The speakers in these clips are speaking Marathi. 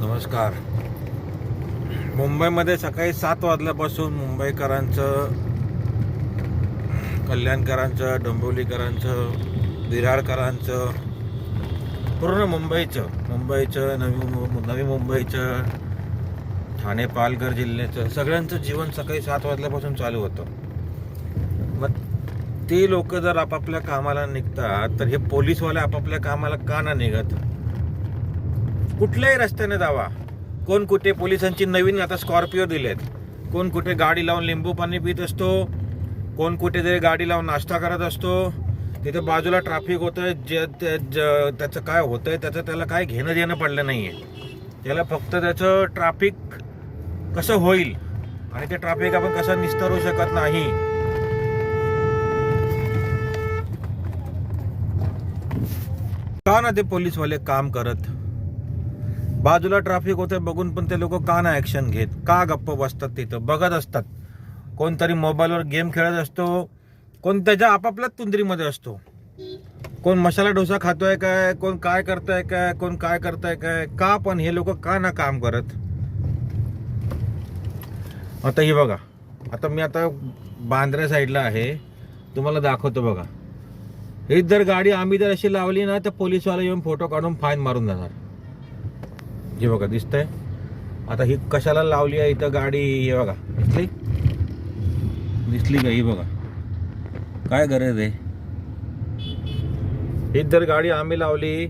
नमस्कार. मुंबईमध्ये सकाळी 7 वाजल्यापासून मुंबईकरांचं, कल्याणकरांचं, डोंबिवलीकरांचं, विरारकरांचं, पूर्ण मुंबईचं नवी मुंबईचं, ठाणे पालघर जिल्ह्याचं सगळ्यांचं जीवन सकाळी 7 वाजल्यापासून चालू होतं. मग ते लोक जर आपापल्या कामाला निघतात तर हे पोलीसवाले आपापल्या कामाला का ना निघत? कुठल्याही रस्त्याने जावा, कोण कुठे पोलिसांची नवीन आता स्कॉर्पिओ दिलेत, कोण कुठे गाडी लावून लिंबू पाणी पित असतो, कोण कुठे तरी गाडी लावून नाश्ता करत असतो. तिथे बाजूला ट्रॅफिक होतंय, त्याचं काय होतंय त्याला काय घेणं देणं पडलं नाहीये. त्याला फक्त त्याचं ट्रॅफिक कसं होईल आणि ते ट्रॅफिक आपण कसं निस्तारू शकत नाही. का ना ते पोलीसवाले काम करत? बाजूला ट्रॅफिक होते बघून पण ते लोक का ना ऍक्शन घेत? का गप्प बसतात तिथं बघत असतात? कोणतरी मोबाईलवर गेम खेळत असतो, कोण त्याच्या आपापल्याच तुंदरीमध्ये असतो, कोण मसाला डोसा खातोय काय, कोण काय करताय काय, कोण काय करताय काय. का पण हे लोक का ना काम करत? आता ही बघा, आता मी आता बांद्रा साईडला आहे, तुम्हाला दाखवतो बघा. ही जर गाडी आम्ही जर अशी लावली ना तर पोलीसवाला येऊन फोटो काढून फाईन मारून जाणार. हे बघा दिसतंय. आता ही कशाला लावली आहे इथं गाडी? हे बघा, दिसली का? ही बघा, काय गरज आहे? ही जर गाडी आम्ही लावली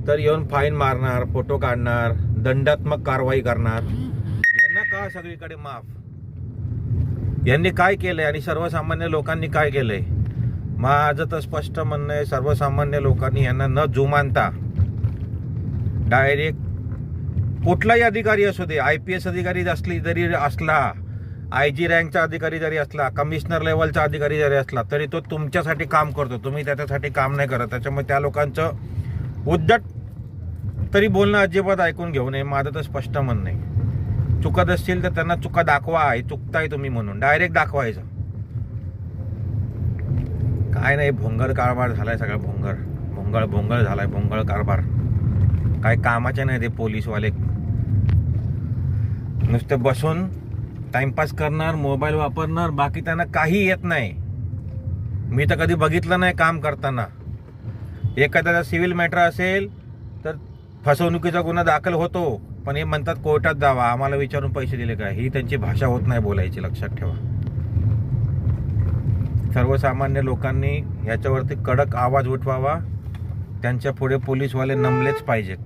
तर येऊन फाईन मारणार, फोटो काढणार, दंडात्मक कारवाई करणार. यांना का सगळीकडे माफ? यांनी काय केलंय आणि सर्वसामान्य लोकांनी काय केलंय? माझं तर स्पष्ट म्हणणं आहे, सर्वसामान्य लोकांनी यांना न जुमानता डायरेक्ट कुठलाही अधिकारी असू दे, IPS अधिकारी जरी असला, IG रँकचा अधिकारी जरी असला, कमिशनर लेवलचा अधिकारी जरी असला, तरी तो तुमच्यासाठी काम करतो, तुम्ही त्याच्यासाठी काम नाही करत. त्याच्यामुळे त्या लोकांचं उद्धट तरी बोलणं अजिबात ऐकून घेऊ नये. माझं तर स्पष्ट म्हणणं आहे, चुकत असतील तर त्यांना चुका दाखवा, हे चुकताय तुम्ही म्हणून डायरेक्ट दाखवायचं. काय नाही, भोंगळ कारभार झालाय सगळा. भोंगळ झालाय, भोंगळ कारभार. काय कामाचे नाही ते पोलीसवाले, नुसते बसून टाइमपास करणार, मोबाईल वापरणार, बाकी त्यांना काही येत नाही. मी तर कधी बघितलं नाही काम करताना. एखाद्याचा सिव्हिल मॅटर असेल तर फसवणुकीचा गुन्हा दाखल होतो, पण हे म्हणतात कोर्टात जावा, आम्हाला विचारून पैसे दिले काय. ही त्यांची भाषा होत नाही बोलायची, लक्षात ठेवा. सर्वसामान्य लोकांनी याच्यावरती कडक आवाज उठवावा. त्यांच्या पुढे पोलीसवाले नमलेच पाहिजेत.